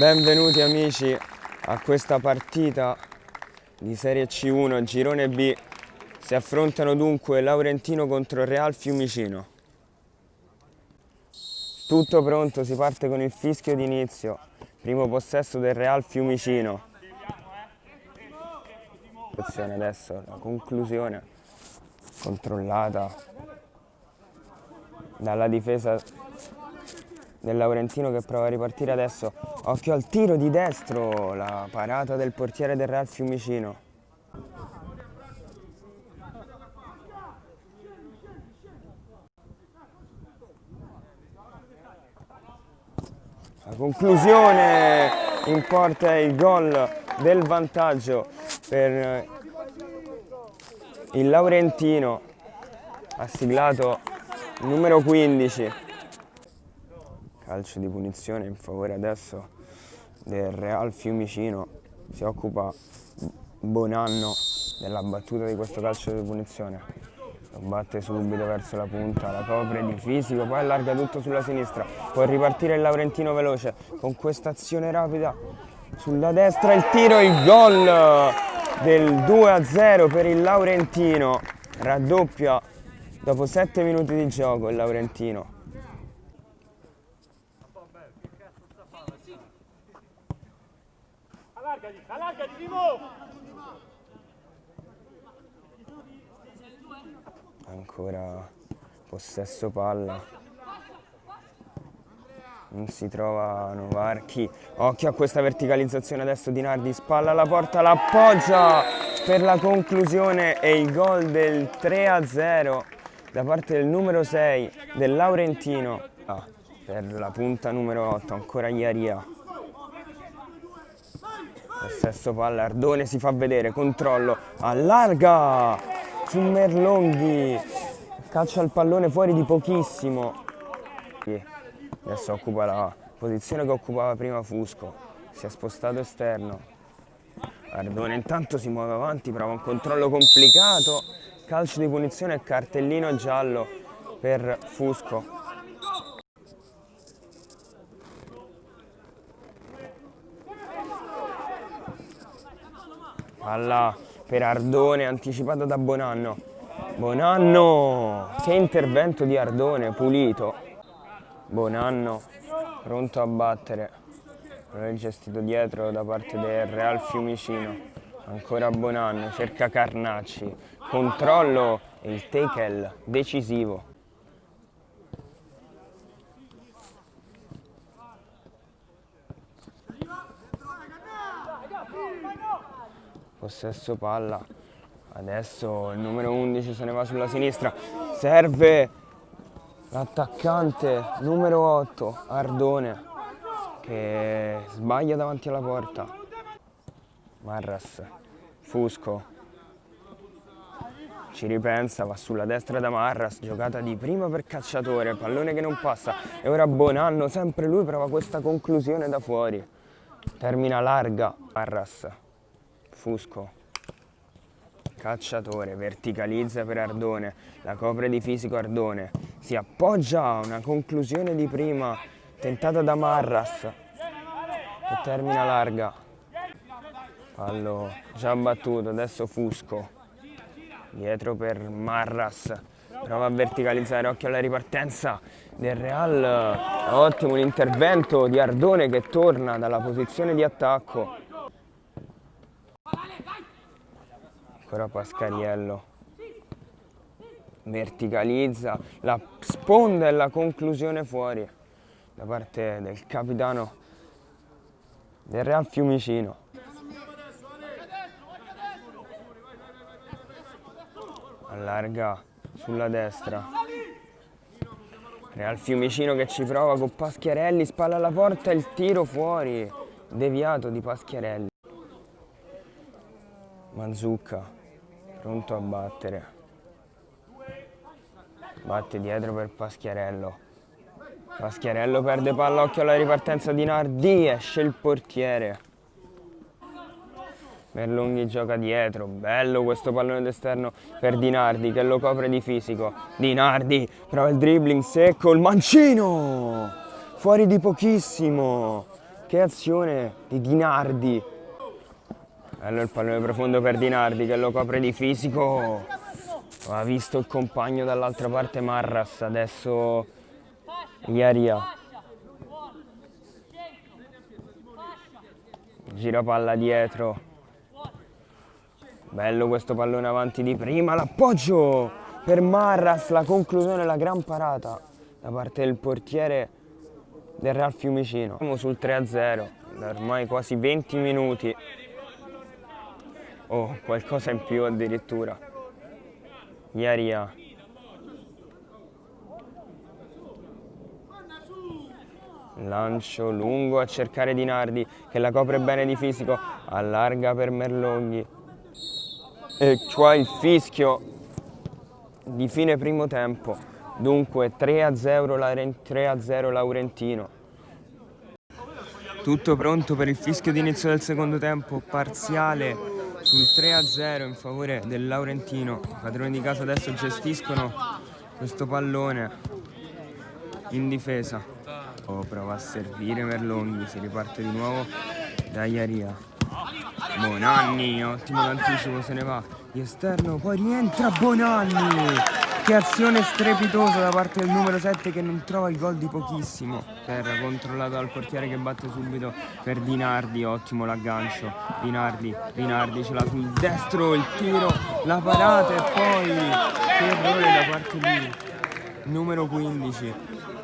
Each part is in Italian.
Benvenuti amici a questa partita di Serie C1 Girone B. Si affrontano dunque Laurentino contro Real Fiumicino. Tutto pronto, si parte con il fischio d'inizio. Primo possesso del Real Fiumicino. Adesso la conclusione controllata dalla difesa del Laurentino che prova a ripartire adesso. Occhio al tiro di destro, la parata del portiere del Real Fiumicino. La conclusione in porta è il gol del vantaggio per il Laurentino. Ha siglato il numero 15. Calcio di punizione in favore adesso del Real Fiumicino. Si occupa Bonanno della battuta di questo calcio di punizione. Lo batte subito verso la punta, la copre di fisico, poi allarga tutto sulla sinistra. Può ripartire il Laurentino veloce con questa azione rapida sulla destra, il tiro, il gol del 2-0 per il Laurentino. Raddoppia dopo 7 minuti di gioco il Laurentino. Allargati, Timo! Ancora possesso palla. Non si trovano varchi. Occhio a questa verticalizzazione adesso di Nardi. Spalla alla porta, l'appoggia per la conclusione e il gol del 3-0 da parte del numero 6 del Laurentino. Per la punta numero 8 ancora Iaria. Possesso palla, Ardone si fa vedere, controllo, allarga su Merlonghi, caccia il pallone fuori di pochissimo. Adesso occupa la posizione che occupava prima Fusco, si è spostato esterno. Ardone intanto si muove avanti, prova un controllo complicato, calcio di punizione e cartellino giallo per Fusco. Palla per Ardone, anticipata da Bonanno. Bonanno! Che intervento di Ardone, pulito. Bonanno, pronto a battere. Non è gestito dietro da parte del Real Fiumicino. Ancora Bonanno, cerca Carnacci. Controllo e il tackle decisivo. Possesso palla, adesso il numero 11 se ne va sulla sinistra, serve l'attaccante numero 8 Ardone che sbaglia davanti alla porta. Marras, Fusco ci ripensa, va sulla destra da Marras, giocata di prima per Cacciatore, pallone che non passa e ora Bonanno, sempre lui prova questa conclusione da fuori, termina larga Marras. Fusco, Cacciatore, verticalizza per Ardone, la copre di fisico Ardone, si appoggia a una conclusione di prima tentata da Marras che termina larga. Fallo già battuto, adesso Fusco, dietro per Marras, prova a verticalizzare, occhio alla ripartenza del Real, ottimo l'intervento di Ardone che torna dalla posizione di attacco. Ancora Pascariello, verticalizza, la sponda e la conclusione fuori da parte del capitano del Real Fiumicino. Allarga sulla destra, Real Fiumicino che ci prova con Paschiarelli, spalla alla porta, il tiro fuori, deviato di Paschiarelli. Manzucca, pronto a battere, batte dietro per Paschiarello. Paschiarello perde palla, occhio alla ripartenza di Nardi, esce il portiere. Merlonghi gioca dietro, bello questo pallone d'esterno per Di Nardi che lo copre di fisico. Di Nardi prova il dribbling secco, il mancino fuori di pochissimo Che azione di Dinardi. Bello il pallone profondo per Dinardi che lo copre di fisico. Ha visto il compagno dall'altra parte Marras, adesso Iaria. Gira palla dietro. Bello questo pallone avanti di prima, l'appoggio per Marras, la conclusione, la gran parata da parte del portiere del Real Fiumicino. Siamo sul 3-0, da ormai quasi 20 minuti. Oh, qualcosa in più addirittura. Iaria. Lancio lungo a cercare Dinardi che la copre bene di fisico, allarga per Merlonghi. E qua il fischio di fine primo tempo. Dunque 3-0 Laurentino. Tutto pronto per il fischio di inizio del secondo tempo, parziale sul 3-0 in favore del Laurentino. I padroni di casa adesso gestiscono questo pallone in difesa. Prova a servire Merlonghi, si riparte di nuovo da Iaria. Bonanni, ottimo l'anticipo, se ne va di esterno, poi rientra Bonanni. Che azione strepitosa da parte del numero 7 che non trova il gol di pochissimo. Terra controllato dal portiere che batte subito per Dinardi, ottimo l'aggancio. Dinardi ce l'ha sul destro, il tiro, la parata e poi che errore da parte di numero 15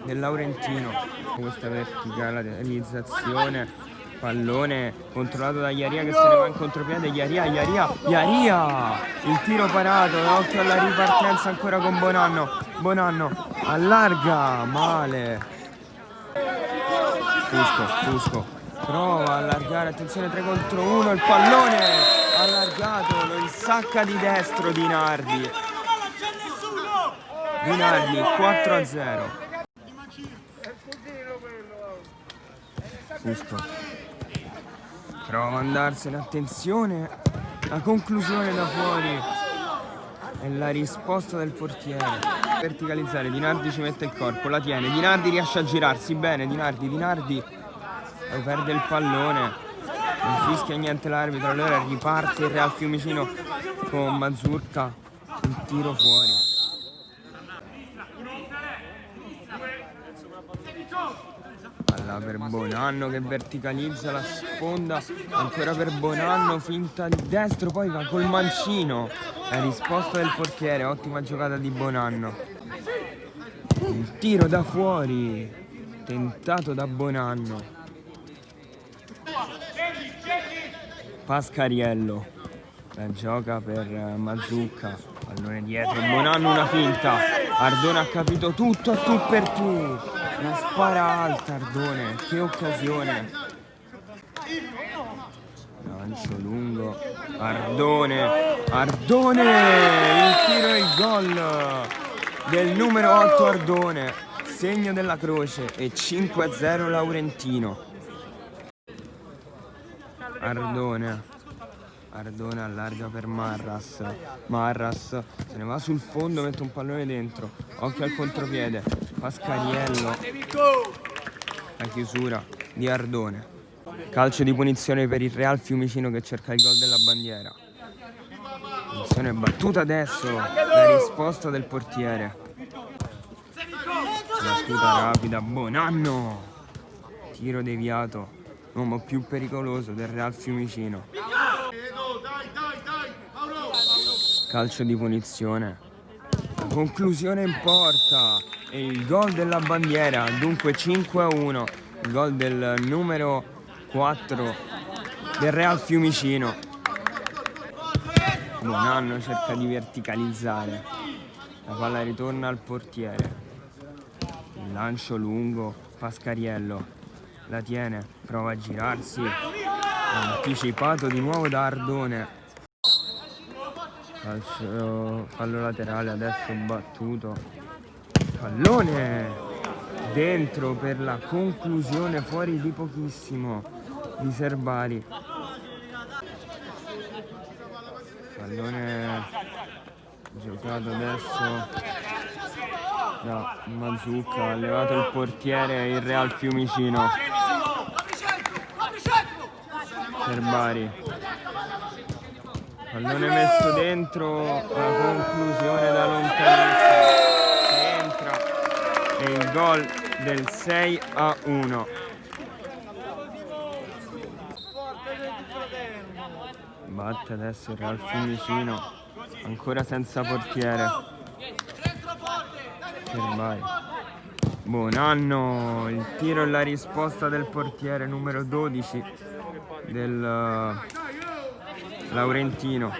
del Laurentino. Questa verticalizzazione. Pallone controllato da Iaria che se ne va in contropiede. Iaria, il tiro parato, occhio alla ripartenza ancora con Bonanno allarga, male. Fusco prova a allargare, attenzione 3 contro 1, il pallone allargato, lo insacca di destro Dinardi 4-0. Fusco prova ad andarsene, attenzione, la conclusione da fuori e la risposta del portiere. Verticalizzare, Dinardi ci mette il corpo, la tiene, Dinardi riesce a girarsi bene, Dinardi poi perde il pallone, non fischia niente l'arbitro, allora riparte il Real Fiumicino con Mazurka, il tiro fuori. Palla per Bonanno che verticalizza la sponda, ancora per Bonanno, finta di destro, poi va col mancino, la risposta del portiere, ottima giocata di Bonanno. Un tiro da fuori, tentato da Bonanno. Pascariello, la gioca per Mazzucca, pallone dietro, Bonanno una finta, Ardone ha capito tutto, tu per tu. La spara alta Ardone, che occasione. Lancio lungo, Ardone, il tiro e il gol del numero 8 Ardone, segno della croce e 5-0 Laurentino. Ardone allarga per Marras se ne va sul fondo, mette un pallone dentro, occhio al contropiede, Pascariello, la chiusura di Ardone. Calcio di punizione per il Real Fiumicino che cerca il gol della bandiera. Punizione battuta adesso, la risposta del portiere. Battuta rapida, Bonanno, tiro deviato, l'uomo più pericoloso del Real Fiumicino. Calcio di punizione, la conclusione in porta e il gol della bandiera, dunque 5-1, il gol del numero 4 del Real Fiumicino. Bonanno cerca di verticalizzare, la palla ritorna al portiere, il lancio lungo, Pascariello la tiene, prova a girarsi, anticipato di nuovo da Ardone. Fallo laterale adesso battuto, pallone dentro per la conclusione fuori di pochissimo di Serbari. Pallone giocato adesso da Mazzucca, ha levato il portiere il Real Fiumicino. Serbari. Pallone messo dentro, la conclusione da lontanissimo. Entra e il gol del 6-1. Batte adesso il Real Fiumicino, ancora senza portiere. Serbari. Bonanno, il tiro e la risposta del portiere numero 12 del Laurentino.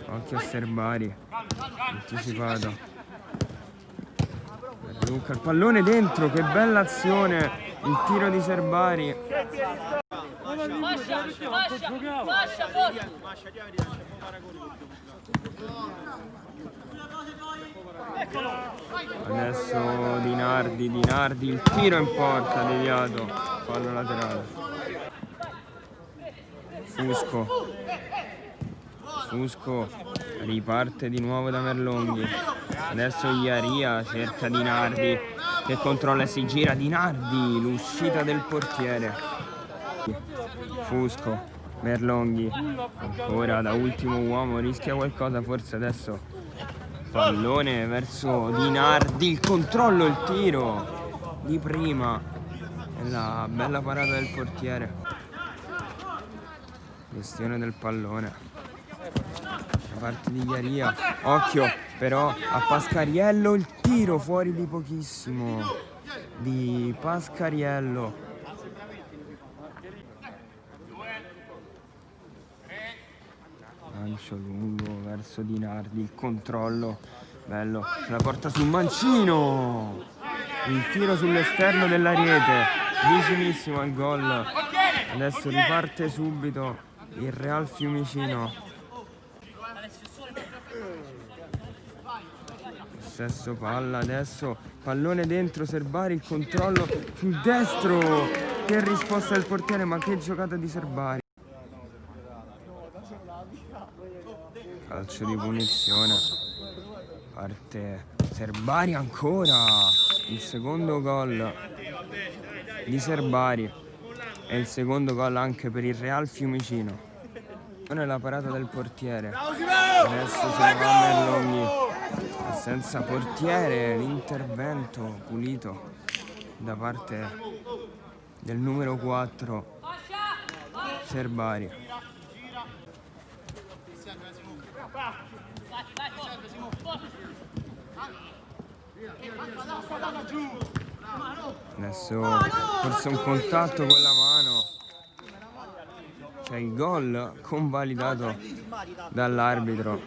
Occhio a Serbari, anticipato. Luca, il pallone dentro, che bella azione, il tiro di Serbari. Adesso Dinardi, il tiro in porta, deviato, fallo laterale. Fusco riparte di nuovo da Merlonghi. Adesso Iaria cerca Dinardi che controlla e si gira. Dinardi, l'uscita del portiere. Fusco, Merlonghi, ancora da ultimo uomo, rischia qualcosa forse adesso. Pallone verso Dinardi, il controllo, il tiro di prima e la bella parata del portiere. Gestione del pallone da parte di Iaria. Occhio però a Pascariello, il tiro fuori di pochissimo di Pascariello. Lancio lungo verso Dinardi, il controllo bello, se la porta sul mancino, il tiro sull'esterno della rete, vicinissimo al gol. Adesso riparte subito il Real Fiumicino. Possesso palla adesso, pallone dentro Serbari, il controllo sul destro, che risposta del portiere, ma che giocata di Serbari. Calcio di punizione, parte Serbari ancora, il secondo gol di Serbari e il secondo gol anche per il Real Fiumicino. La parata del portiere, adesso se ne va Merlonghi, senza portiere, l'intervento pulito da parte del numero 4 Serbari. Adesso forse un contatto con la mano, c'è il gol convalidato dall'arbitro,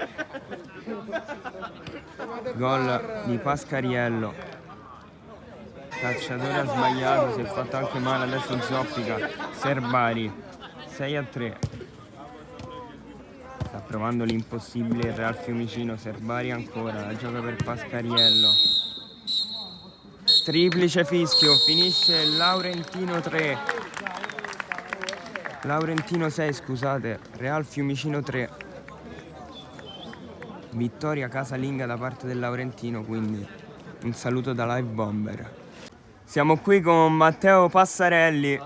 gol di Pascariello. Cacciatore ha sbagliato, si è fatto anche male, adesso zoppica Serbari. 6-3. Sta provando l'impossibile il Real Fiumicino. Serbari ancora, la gioca per Pascariello. Triplice fischio, finisce Laurentino 3. Laurentino 6, scusate, Real Fiumicino 3. Vittoria casalinga da parte del Laurentino, quindi un saluto da Live Bomber. Siamo qui con Matteo Passarelli.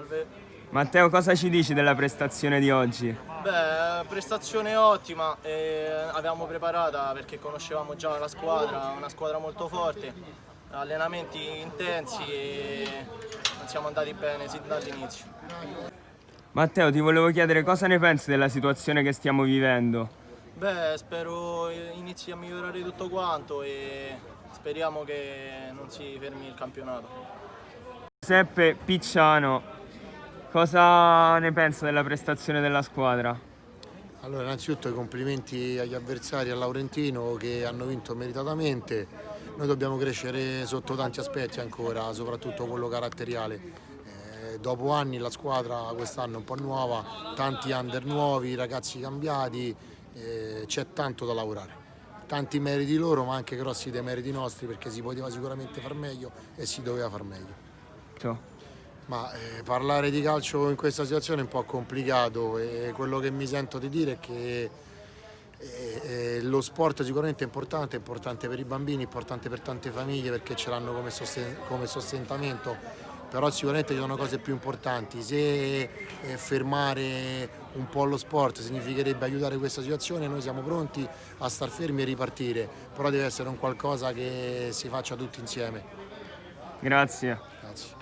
Matteo, cosa ci dici della prestazione di oggi? Beh, prestazione ottima, avevamo preparata perché conoscevamo già la squadra, una squadra molto forte, allenamenti intensi e siamo andati bene sin dall'inizio. Matteo, ti volevo chiedere cosa ne pensi della situazione che stiamo vivendo? Beh, spero inizi a migliorare tutto quanto e speriamo che non si fermi il campionato. Giuseppe Picciano, cosa ne pensa della prestazione della squadra? Allora, innanzitutto i complimenti agli avversari, al Laurentino, che hanno vinto meritatamente. Noi dobbiamo crescere sotto tanti aspetti ancora, soprattutto quello caratteriale. Dopo anni la squadra quest'anno è un po' nuova, tanti under nuovi, ragazzi cambiati, c'è tanto da lavorare. Tanti meriti loro, ma anche grossi demeriti nostri, perché si poteva sicuramente far meglio e si doveva far meglio. Ma parlare di calcio in questa situazione è un po' complicato e quello che mi sento di dire è che lo sport sicuramente è importante per i bambini, importante per tante famiglie perché ce l'hanno come sostentamento però sicuramente ci sono cose più importanti. Se fermare un po' lo sport significherebbe aiutare questa situazione, noi siamo pronti a star fermi e ripartire, però deve essere un qualcosa che si faccia tutti insieme. Grazie. Grazie.